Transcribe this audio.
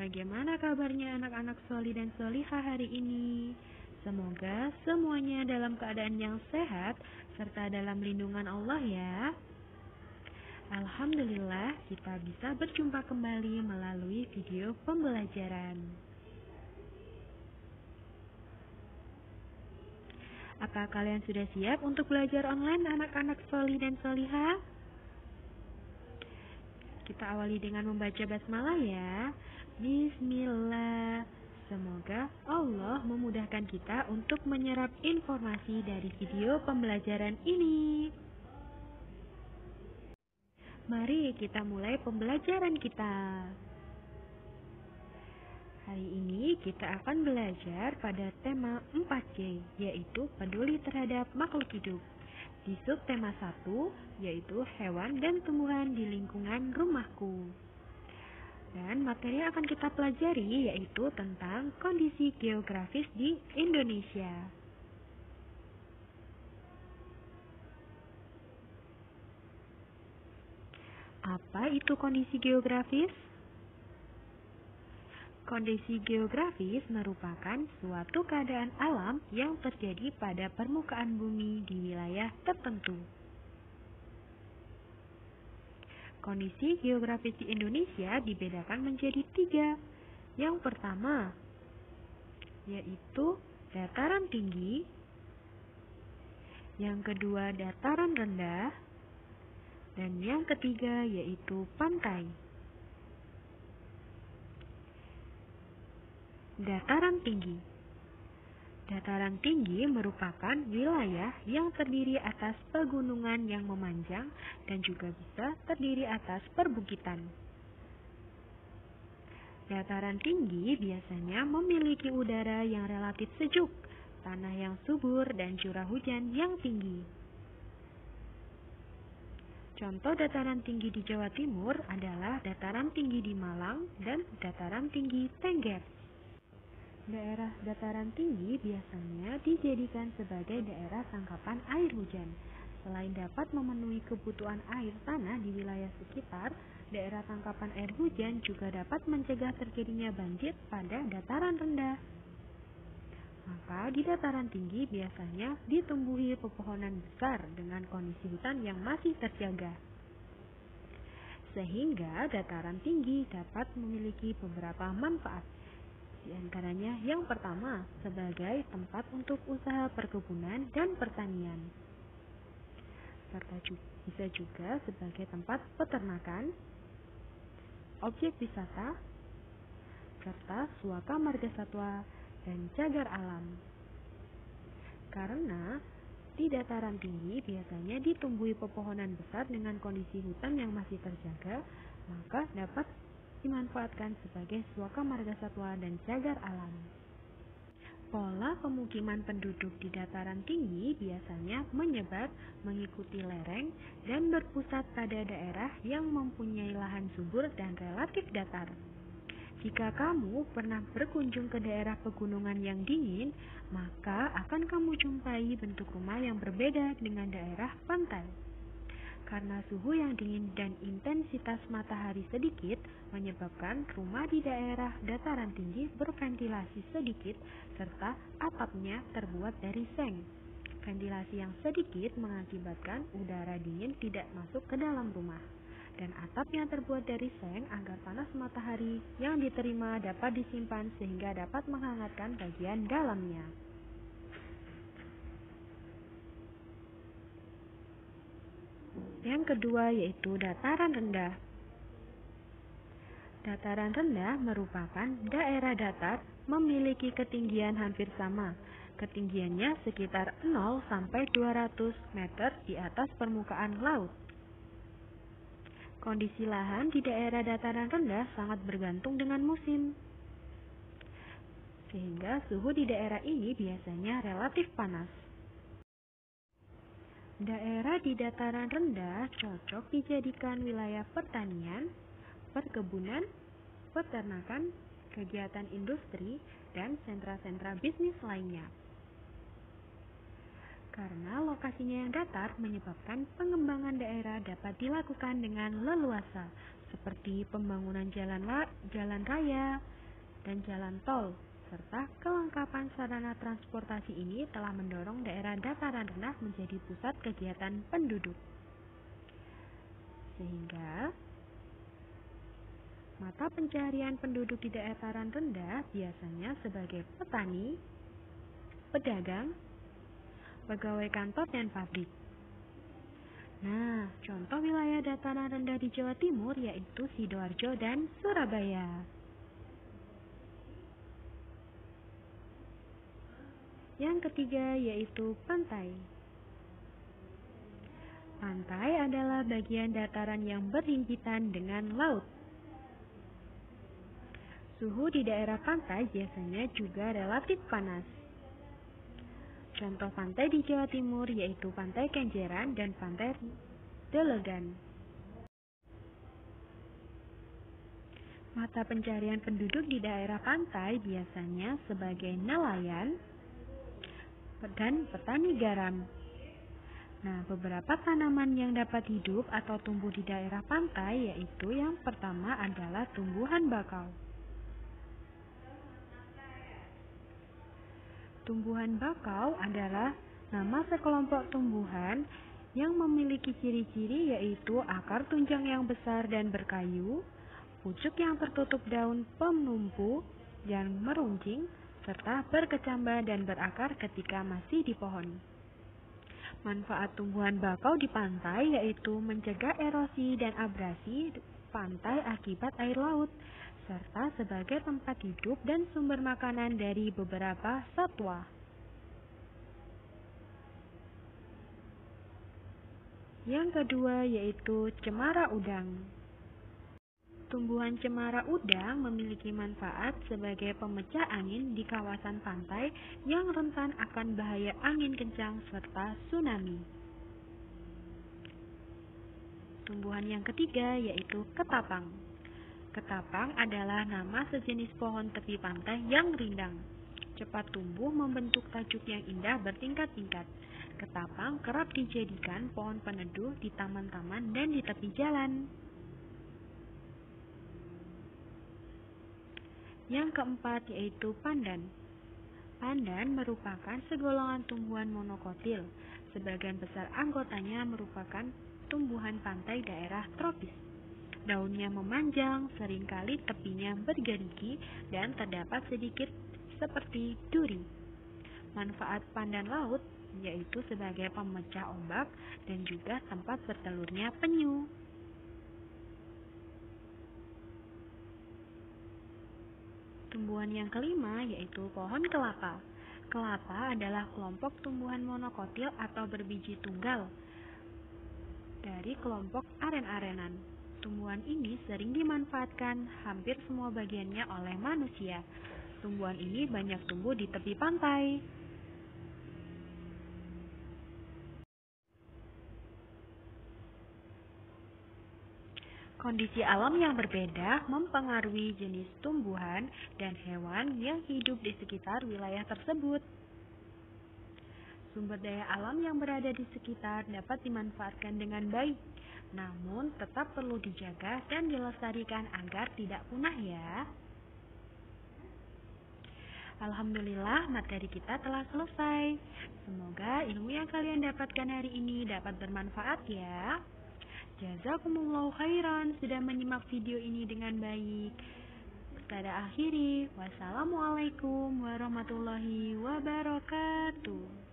Bagaimana kabarnya anak-anak soli dan solihah hari ini? Semoga semuanya dalam keadaan yang sehat serta dalam lindungan Allah ya. Alhamdulillah kita bisa berjumpa kembali melalui video pembelajaran. Apa kalian sudah siap untuk belajar online anak-anak soli dan solihah? Kita awali dengan membaca basmalah ya. Bismillah. Semoga Allah memudahkan kita untuk menyerap informasi dari video pembelajaran ini. Mari kita mulai pembelajaran kita. Hari ini kita akan belajar pada tema 4C, yaitu peduli terhadap makhluk hidup. Di subtema 1, yaitu hewan dan tumbuhan di lingkungan rumahku. Dan materi yang akan kita pelajari yaitu tentang kondisi geografis di Indonesia. Apa itu kondisi geografis? Kondisi geografis merupakan suatu keadaan alam yang terjadi pada permukaan bumi di wilayah tertentu. Kondisi geografis di Indonesia dibedakan menjadi 3. Yang pertama, yaitu dataran tinggi. Yang kedua, dataran rendah. Dan yang ketiga, yaitu pantai. Dataran tinggi. Dataran tinggi merupakan wilayah yang terdiri atas pegunungan yang memanjang dan juga bisa terdiri atas perbukitan. Dataran tinggi biasanya memiliki udara yang relatif sejuk, tanah yang subur, dan curah hujan yang tinggi. Contoh dataran tinggi di Jawa Timur adalah dataran tinggi di Malang dan dataran tinggi Tengger. Daerah dataran tinggi biasanya dijadikan sebagai daerah tangkapan air hujan. Selain dapat memenuhi kebutuhan air tanah di wilayah sekitar, daerah tangkapan air hujan juga dapat mencegah terjadinya banjir pada dataran rendah. Maka di dataran tinggi biasanya ditumbuhi pepohonan besar dengan kondisi hutan yang masih terjaga. Sehingga dataran tinggi dapat memiliki beberapa manfaat. Di antaranya yang pertama, sebagai tempat untuk usaha perkebunan dan pertanian. Serta bisa juga sebagai tempat peternakan, objek wisata, serta suaka margasatwa dan cagar alam. Karena di dataran tinggi biasanya ditumbuhi pepohonan besar dengan kondisi hutan yang masih terjaga, maka dapat dimanfaatkan sebagai suaka margasatwa dan cagar alam. Pola pemukiman penduduk di dataran tinggi biasanya menyebar mengikuti lereng dan berpusat pada daerah yang mempunyai lahan subur dan relatif datar. Jika kamu pernah berkunjung ke daerah pegunungan yang dingin, maka akan kamu jumpai bentuk rumah yang berbeda dengan daerah pantai. Karena suhu yang dingin dan intensitas matahari sedikit menyebabkan rumah di daerah dataran tinggi berventilasi sedikit serta atapnya terbuat dari seng. Ventilasi yang sedikit mengakibatkan udara dingin tidak masuk ke dalam rumah. Dan atapnya terbuat dari seng agar panas matahari yang diterima dapat disimpan sehingga dapat menghangatkan bagian dalamnya. Yang kedua yaitu dataran rendah. Dataran rendah merupakan daerah datar memiliki ketinggian hampir sama. Ketinggiannya sekitar 0 sampai 200 meter di atas permukaan laut. Kondisi lahan di daerah dataran rendah sangat bergantung dengan musim. Sehingga suhu di daerah ini biasanya relatif panas. Daerah di dataran rendah cocok dijadikan wilayah pertanian, perkebunan, peternakan, kegiatan industri, dan sentra-sentra bisnis lainnya. Karena lokasinya yang datar menyebabkan pengembangan daerah dapat dilakukan dengan leluasa, seperti pembangunan jalan raya, dan jalan tol, serta kelengkapan sarana transportasi ini telah mendorong daerah dataran rendah menjadi pusat kegiatan penduduk. Sehingga mata pencaharian penduduk di dataran rendah biasanya sebagai petani, pedagang, pegawai kantor, dan pabrik. Nah, contoh wilayah dataran rendah di Jawa Timur yaitu Sidoarjo dan Surabaya. Yang ketiga yaitu pantai. Pantai adalah bagian dataran yang berhimpitan dengan laut. Suhu di daerah pantai biasanya juga relatif panas. Contoh pantai di Jawa Timur yaitu Pantai Kenjeran dan Pantai Delegan. Mata pencarian penduduk di daerah pantai biasanya sebagai nelayan dan petani garam. Nah, beberapa tanaman yang dapat hidup atau tumbuh di daerah pantai yaitu yang pertama adalah tumbuhan bakau. Tumbuhan bakau adalah nama sekelompok tumbuhan yang memiliki ciri-ciri yaitu akar tunjang yang besar dan berkayu, pucuk yang tertutup daun penumpu yang meruncing, serta berkecambah dan berakar ketika masih di pohon. Manfaat tumbuhan bakau di pantai yaitu mencegah erosi dan abrasi pantai akibat air laut, serta sebagai tempat hidup dan sumber makanan dari beberapa satwa. Yang kedua yaitu cemara udang. Tumbuhan cemara udang memiliki manfaat sebagai pemecah angin di kawasan pantai yang rentan akan bahaya angin kencang serta tsunami. Tumbuhan yang ketiga yaitu ketapang. Ketapang adalah nama sejenis pohon tepi pantai yang rindang, cepat tumbuh membentuk tajuk yang indah bertingkat-tingkat. Ketapang kerap dijadikan pohon peneduh di taman-taman dan di tepi jalan. Yang keempat yaitu pandan. Pandan merupakan segolongan tumbuhan monokotil. Sebagian besar anggotanya merupakan tumbuhan pantai daerah tropis. Daunnya memanjang, seringkali tepinya bergerigi dan terdapat sedikit seperti duri. Manfaat pandan laut yaitu sebagai pemecah ombak dan juga tempat bertelurnya penyu. Tumbuhan yang kelima yaitu pohon kelapa. Kelapa adalah kelompok tumbuhan monokotil atau berbiji tunggal dari kelompok aren-arenan. Tumbuhan ini sering dimanfaatkan hampir semua bagiannya oleh manusia. Tumbuhan ini banyak tumbuh di tepi pantai. Kondisi alam yang berbeda mempengaruhi jenis tumbuhan dan hewan yang hidup di sekitar wilayah tersebut. Sumber daya alam yang berada di sekitar dapat dimanfaatkan dengan baik, namun tetap perlu dijaga dan dilestarikan agar tidak punah ya. Alhamdulillah, materi kita telah selesai. Semoga ilmu yang kalian dapatkan hari ini dapat bermanfaat ya. Jazakumullahu khairan sudah menyimak video ini dengan baik. Kita akhiri. Wassalamualaikum warahmatullahi wabarakatuh.